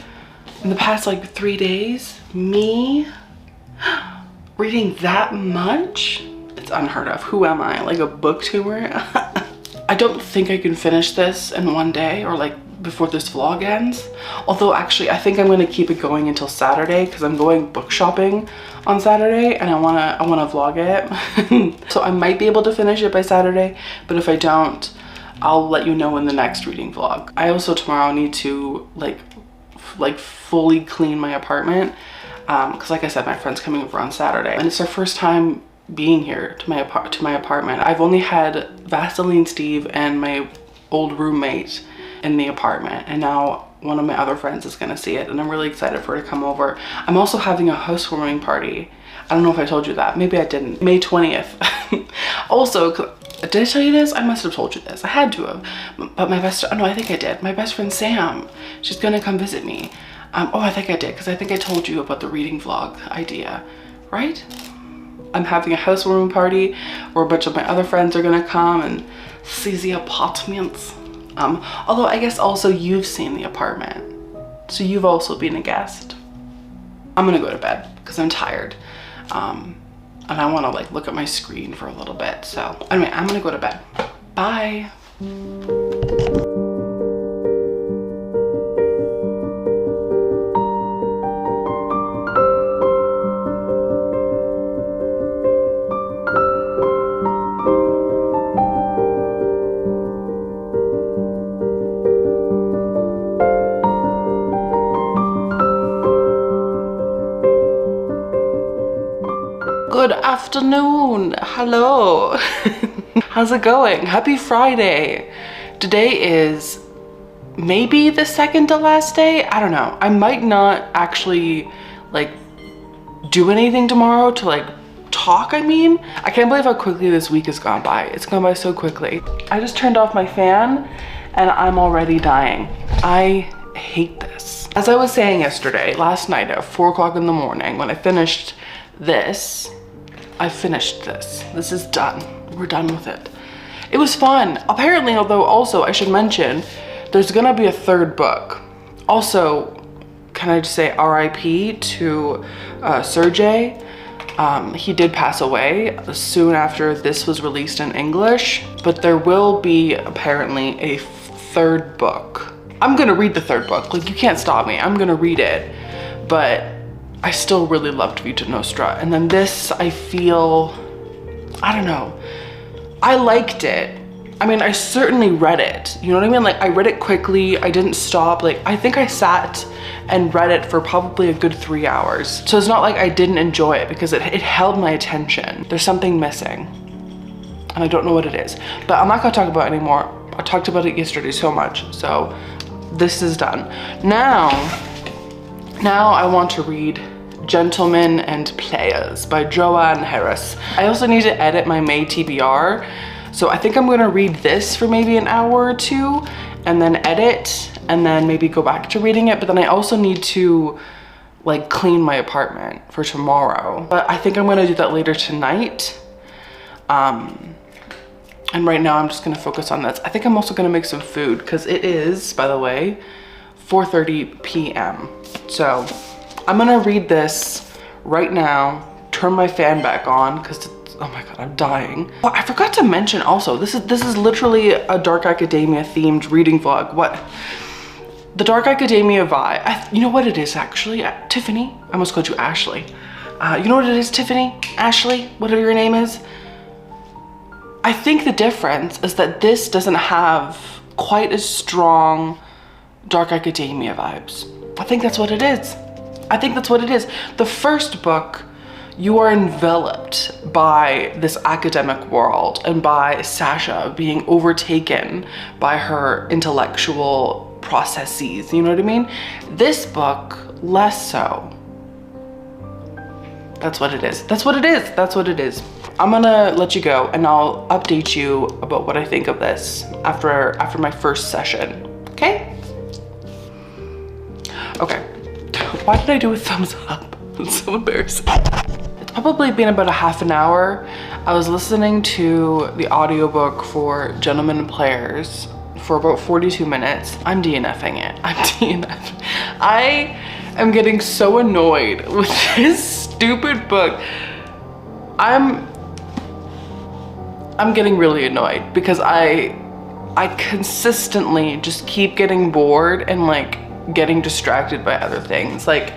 in the past like 3 days, me reading that much, it's unheard of. Who am I, like a booktuber? I don't think I can finish this in one day, or like before this vlog ends. Although actually I think I'm gonna keep it going until Saturday, because I'm going book shopping on Saturday and I wanna vlog it. So I might be able to finish it by Saturday, but if I don't, I'll let you know in the next reading vlog. I also tomorrow need to like fully clean my apartment, because like I said, my friend's coming over on Saturday and it's her first time being here to my apartment. I've only had Vaseline Steve and my old roommate in the apartment, and now one of my other friends is gonna see it, and I'm really excited for her to come over. I'm also having a housewarming party. I don't know if I told you that. Maybe I didn't. May 20th. Also, did I tell you this? I must have told you this. I had to have. But my best, oh no, I think I did. My best friend Sam, she's gonna come visit me. Oh, I think I did, because I think I told you about the reading vlog idea, right? I'm having a housewarming party where a bunch of my other friends are gonna come and see the apartments. Although I guess also you've seen the apartment, so you've also been a guest. I'm gonna go to bed because I'm tired. And I wanna like look at my screen for a little bit. So anyway, I'm gonna go to bed. Bye. Good afternoon. Hello. How's it going? Happy Friday. Today is maybe the second to last day. I don't know. I might not actually like do anything tomorrow to like talk. I mean, I can't believe how quickly this week has gone by. It's gone by so quickly. I just turned off my fan and I'm already dying. I hate this. As I was saying yesterday, last night at 4 o'clock in the morning when I finished this, This is done. We're done with it. It was fun. Apparently, although also I should mention, there's gonna be a third book. Also, can I just say RIP to Sergey? He did pass away soon after this was released in English, but there will be apparently a third book. I'm gonna read the third book. Like, you can't stop me. I'm gonna read it, but I still really loved Vita Nostra. And then this, I feel, I don't know. I liked it. I mean, I certainly read it. You know what I mean? Like, I read it quickly. I didn't stop. Like, I think I sat and read it for probably a good 3 hours. So it's not like I didn't enjoy it because it held my attention. There's something missing. And I don't know what it is. But I'm not gonna talk about it anymore. I talked about it yesterday so much. So this is done. Now I want to read Gentlemen and Players by Joanne Harris. I also need to edit my May TBR. So I think I'm gonna read this for maybe an hour or two and then edit and then maybe go back to reading it. But then I also need to like clean my apartment for tomorrow. But I think I'm gonna do that later tonight. And right now I'm just gonna focus on this. I think I'm also gonna make some food because it is, by the way, 4:30 p.m. So I'm gonna read this right now, turn my fan back on because oh my god, I'm dying. Oh, I forgot to mention also, this is literally a Dark Academia themed reading vlog. What? The Dark Academia vibe. You know what it is actually? Tiffany? I almost called you Ashley. You know what it is, Tiffany? Ashley? Whatever your name is? I think the difference is that this doesn't have quite as strong Dark Academia vibes. I think that's what it is. I think that's what it is. The first book, you are enveloped by this academic world and by Sasha being overtaken by her intellectual processes, you know what I mean? This book, less so. That's what it is. That's what it is. That's what it is. I'm gonna let you go and I'll update you about what I think of this after my first session, okay? Okay. Why did I do a thumbs up? It's so embarrassing. It's probably been about a half an hour. I was listening to the audiobook for Gentlemen and Players for about 42 minutes. I'm DNFing it. I'm DNFing. I am getting so annoyed with this stupid book. I'm getting really annoyed because I consistently just keep getting bored and like getting distracted by other things. Like,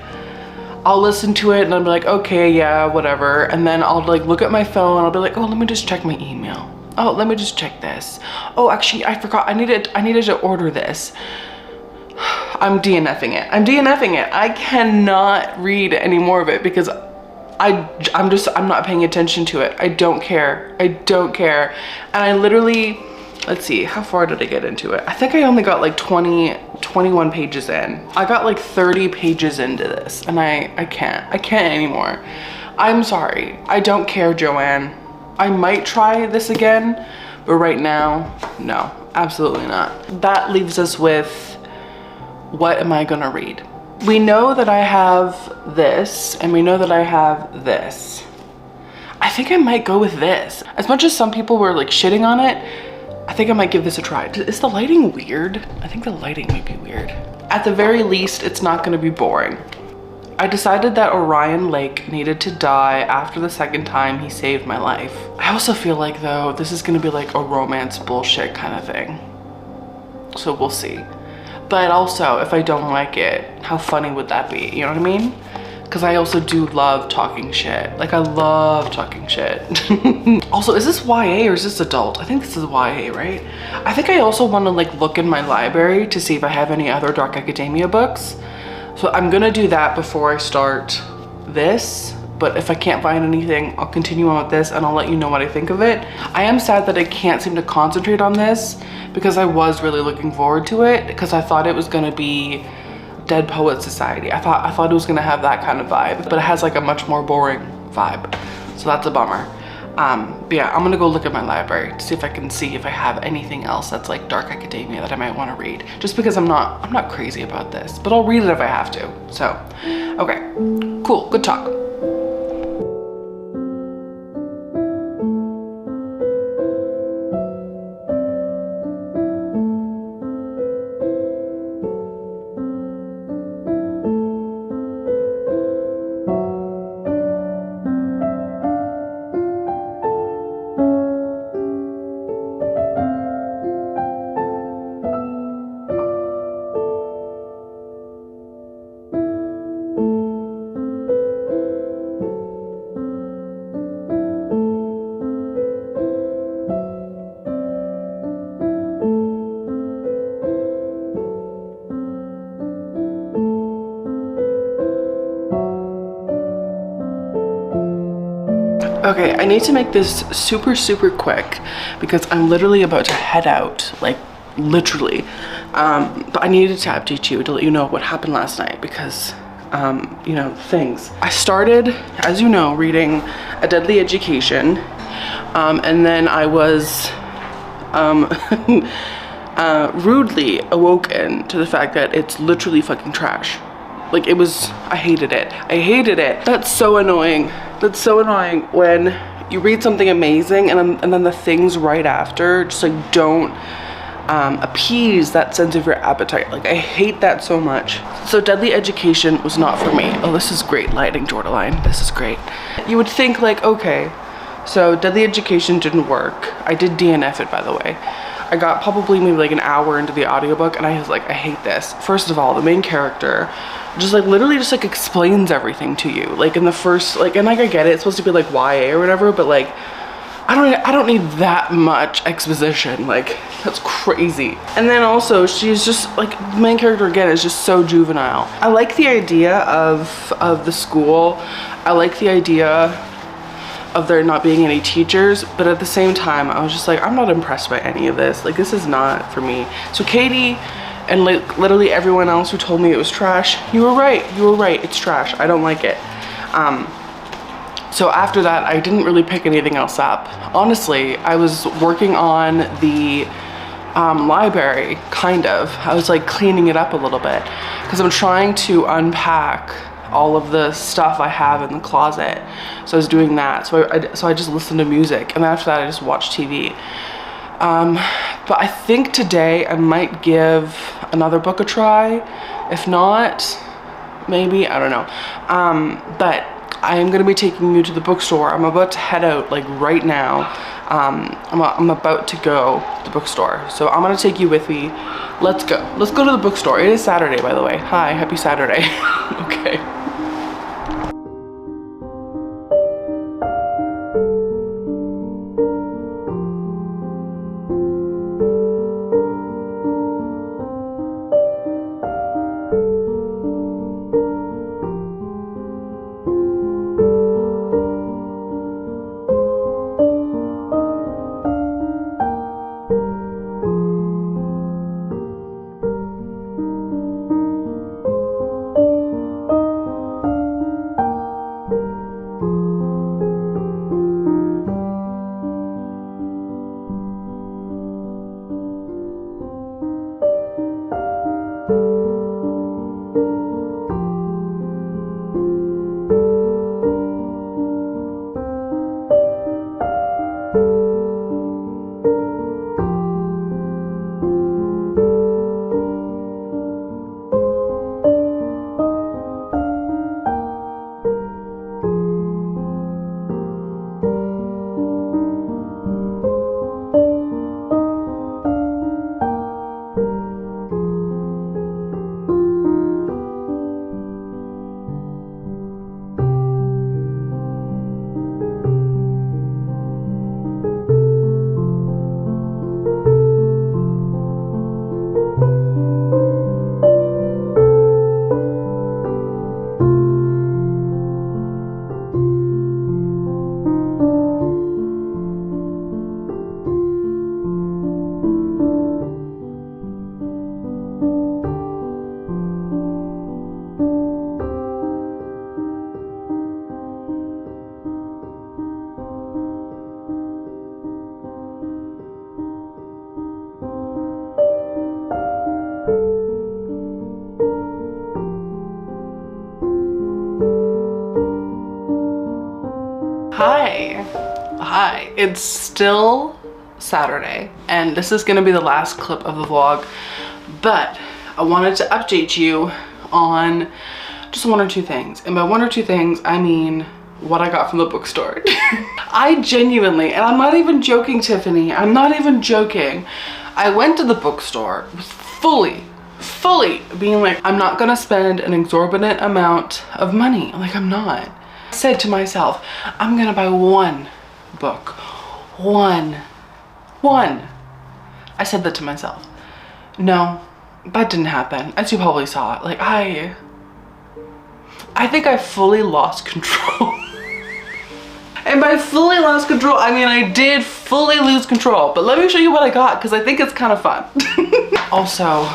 I'll listen to it and I'll be like, okay, yeah, whatever. And then I'll like look at my phone. I'll be like, oh, let me just check my email. Oh, let me just check this. Oh, actually, I forgot. I needed to order this. I'm DNFing it. I'm DNFing it. I cannot read any more of it because I'm not paying attention to it. I don't care. I don't care. And I literally, let's see, how far did I get into it? I think I only got like 21 pages in. I got like 30 pages into this and I can't anymore. I'm sorry. I don't care, Joanne. I might try this again, but right now, no, absolutely not. That leaves us with, what am I gonna read? We know that I have this and we know that I have this. I think I might go with this. As much as some people were like shitting on it, I think I might give this a try. Is the lighting weird? I think the lighting might be weird. At the very least, it's not gonna be boring. I decided that Orion Lake needed to die after the second time he saved my life. I also feel like though, this is gonna be like a romance bullshit kind of thing. So we'll see. But also, if I don't like it, how funny would that be? You know what I mean? Because I also do love talking shit. Like I love talking shit. Also, is this YA or is this adult? I think this is YA, right? I think I also want to like look in my library to see if I have any other Dark Academia books. So I'm gonna do that before I start this. But if I can't find anything, I'll continue on with this and I'll let you know what I think of it. I am sad that I can't seem to concentrate on this because I was really looking forward to it because I thought it was gonna be Dead Poet Society. I thought it was gonna have that kind of vibe, but it has like a much more boring vibe. So that's a bummer. But yeah, I'm gonna go look at my library to see if I can see if I have anything else that's like Dark Academia that I might wanna read. Just because I'm not crazy about this, but I'll read it if I have to. So, okay, cool, good talk. Okay, I need to make this super quick because I'm literally about to head out, like literally. But I needed to update you to let you know what happened last night because, you know, things. I started, as you know, reading A Deadly Education, and then I was rudely awoken to the fact that it's literally fucking trash. Like it was, I hated it. I hated it. That's so annoying. That's so annoying when you read something amazing and then the things right after just like don't appease that sense of your appetite. Like I hate that so much. So Deadly Education was not for me. Oh, this is great lighting, Jordaline. This is great. You would think like, okay, so Deadly Education didn't work. I did DNF it, by the way. I got probably maybe like an hour into the audiobook and I was like, I hate this. First of all, the main character just like literally just like explains everything to you. Like in the first, like, and like I get it, it's supposed to be like YA or whatever, but like I don't need that much exposition. Like that's crazy. And then also she's just like, the main character again is just so juvenile. I like the idea of the school. I like the idea of there not being any teachers, but at the same time I was just like, I'm not impressed by any of this. Like this is not for me. So Katie and like literally everyone else who told me it was trash, you were right, it's trash, I don't like it. So after that I didn't really pick anything else up. Honestly, I was working on the library, kind of. I was like cleaning it up a little bit because I'm trying to unpack all of the stuff I have in the closet. So I was doing that. So I just listened to music, and then after that I just watched TV. But I think today I might give another book a try. If not, maybe, I don't know. But I am gonna be taking you to the bookstore. I'm about to head out like right now. I'm about to go to the bookstore. So I'm gonna take you with me. Let's go to the bookstore. It is Saturday, by the way. Hi, happy Saturday. Okay. Hi, it's still Saturday and this is gonna be the last clip of the vlog, but I wanted to update you on just one or two things. And by one or two things, I mean what I got from the bookstore. I genuinely, and I'm not even joking, Tiffany, I'm not even joking. I went to the bookstore fully being like, I'm not gonna spend an exorbitant amount of money. Like, I'm not. I said to myself, I'm gonna buy one book. One. I said that to myself. No, that didn't happen. As you probably saw, like, I think I fully lost control. And by fully lost control, I mean I did fully lose control. But let me show you what I got, because I think it's kind of fun. Also,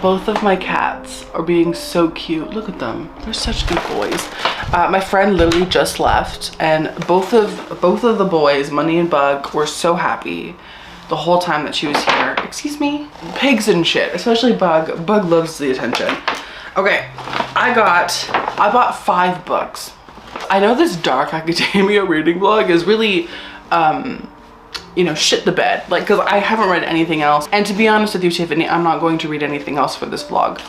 both of my cats are being so cute. Look at them. They're such good boys. My friend literally just left, and both of the boys, Money and Bug, were so happy the whole time that she was here. Excuse me? Pigs and shit, especially Bug. Bug loves the attention. Okay, I bought 5 books. I know this dark academia reading vlog is really, you know, shit the bed, like, because I haven't read anything else. And to be honest with you, Tiffany, I'm not going to read anything else for this vlog.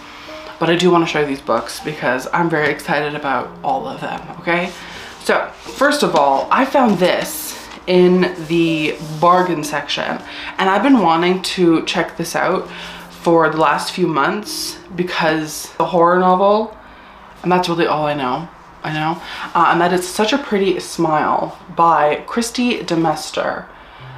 But I do want to show you these books because I'm very excited about all of them, okay? So, first of all, I found this in the bargain section. And I've been wanting to check this out for the last few months because the horror novel, and that's really all I know. And that is Such a Pretty Smile by Christy DeMester.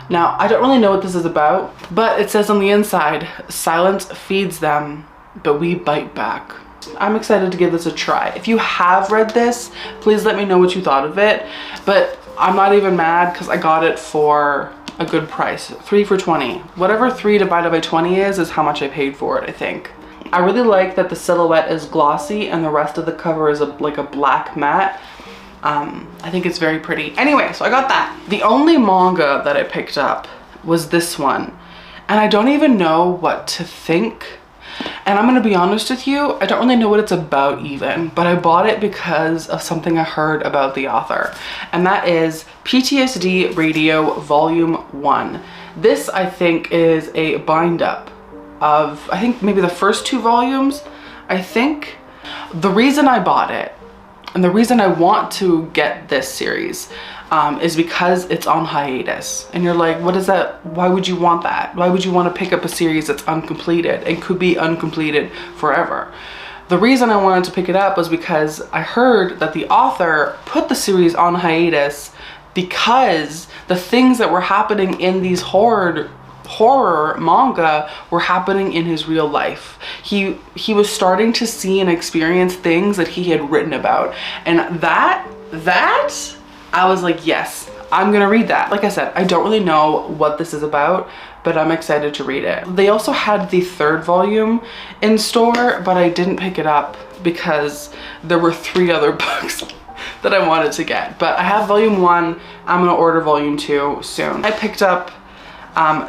Now, I don't really know what this is about, but it says on the inside, silence feeds them, but we bite back. I'm excited to give this a try. If you have read this, please let me know what you thought of it. But I'm not even mad because I got it for a good price. 3 for $20. Whatever 3 divided by 20 is how much I paid for it, I think. I really like that the silhouette is glossy and the rest of the cover is like a black matte. I think it's very pretty. Anyway, so I got that. The only manga that I picked up was this one. And I don't even know what to think. And I'm gonna be honest with you, I don't really know what it's about even, but I bought it because of something I heard about the author. And that is PTSD Radio Volume 1. This, I think, is a bind up of, I think maybe the first 2 volumes, I think. The reason I bought it, and the reason I want to get this series, is because it's on hiatus. And you're like, what is that? Why would you want that? Why would you want to pick up a series that's uncompleted and could be uncompleted forever? The reason I wanted to pick it up was because I heard that the author put the series on hiatus because the things that were happening in these horror manga were happening in his real life. He was starting to see and experience things that he had written about, and that I was like, yes, I'm gonna read that. Like I said, I don't really know what this is about, but I'm excited to read it. They also had the 3rd volume in store, but I didn't pick it up because there were 3 other books that I wanted to get. But I have volume 1, I'm gonna order volume 2 soon. I picked up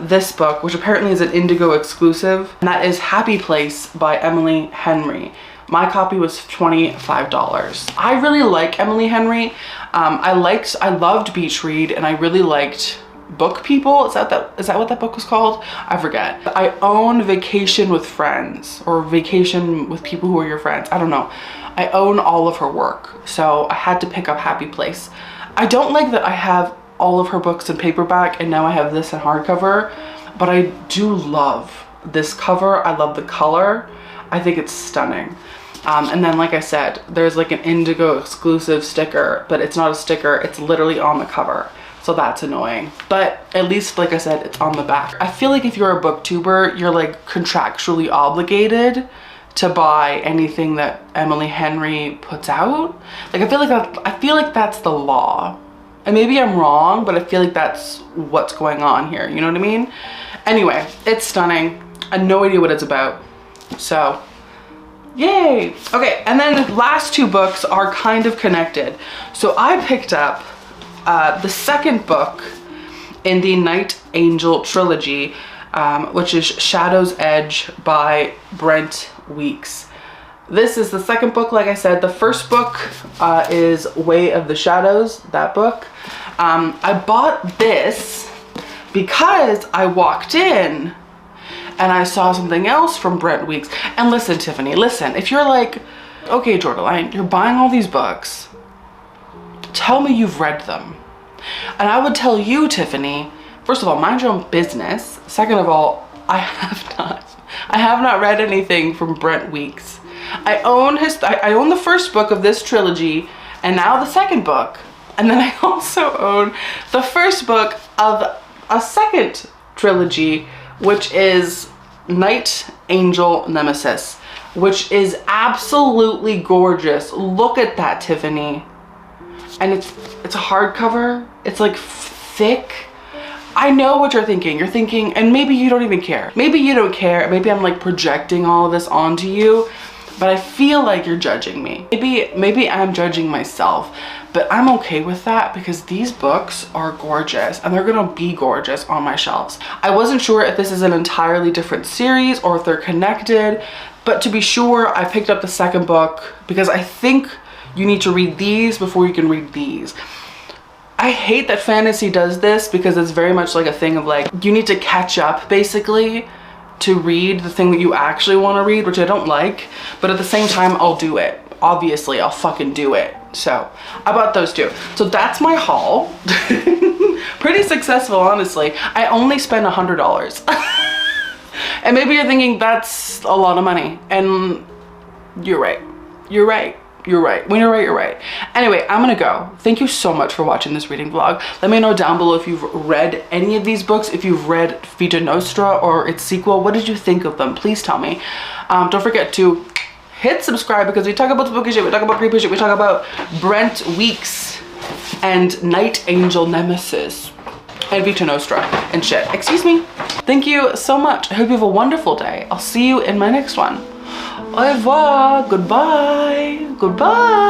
this book, which apparently is an Indigo exclusive, and that is Happy Place by Emily Henry. My copy was $25. I really like Emily Henry. I loved Beach Read, and I really liked Book People. Is that what that book was called? I forget. I own Vacation with Friends, or Vacation with People Who Are Your Friends. I don't know. I own all of her work, so I had to pick up Happy Place. I don't like that I have all of her books in paperback and now I have this in hardcover, but I do love this cover. I love the color. I think it's stunning. And then, like I said, there's like an Indigo exclusive sticker, but it's not a sticker, it's literally on the cover. So that's annoying. But at least, like I said, it's on the back. I feel like if you're a booktuber, you're like contractually obligated to buy anything that Emily Henry puts out. Like, I feel like that's the law. And maybe I'm wrong, but I feel like that's what's going on here. You know what I mean? Anyway, it's stunning. I have no idea what it's about. So, yay. Okay, and then the last 2 books are kind of connected. So I picked up the 2nd book in the Night Angel trilogy, which is Shadow's Edge by Brent Weeks. This is the second book. Like I said, the first book is Way of the Shadows, that book. I bought this because I walked in and I saw something else from Brent Weeks. And listen, Tiffany, listen, if you're like, okay, Jordaline, you're buying all these books, tell me you've read them. And I would tell you, Tiffany, first of all, mind your own business. Second of all, I have not read anything from Brent Weeks. I own the first book of this trilogy and now the second book. And then I also own the first book of a second trilogy, which is Night Angel Nemesis, which is absolutely gorgeous. Look at that, Tiffany. And it's a hardcover. It's like thick. I know what you're thinking. You're thinking, and maybe you don't even care. Maybe you don't care. Maybe I'm like projecting all of this onto you, but I feel like you're judging me. Maybe I'm judging myself, but I'm okay with that because these books are gorgeous and they're gonna be gorgeous on my shelves. I wasn't sure if this is an entirely different series or if they're connected, but to be sure, I picked up the second book because I think you need to read these before you can read these. I hate that fantasy does this because it's very much like a thing of like, you need to catch up basically to read the thing that you actually want to read, which I don't like, but at the same time, I'll do it. Obviously, I'll fucking do it. So I bought those two. So that's my haul. Pretty successful, honestly. I only spent $100. And maybe you're thinking that's a lot of money. And you're right. You're right. You're right. When you're right, you're right. Anyway, I'm gonna go. Thank you so much for watching this reading vlog. Let me know down below if you've read any of these books, if you've read Vita Nostra or its sequel. What did you think of them? Please tell me. Don't forget to hit subscribe because we talk about spooky shit, we talk about creepy shit, we talk about Brent Weeks and Night Angel Nemesis and Vita Nostra and shit. Excuse me. Thank you so much. I hope you have a wonderful day. I'll see you in my next one. Au revoir. Goodbye. Goodbye.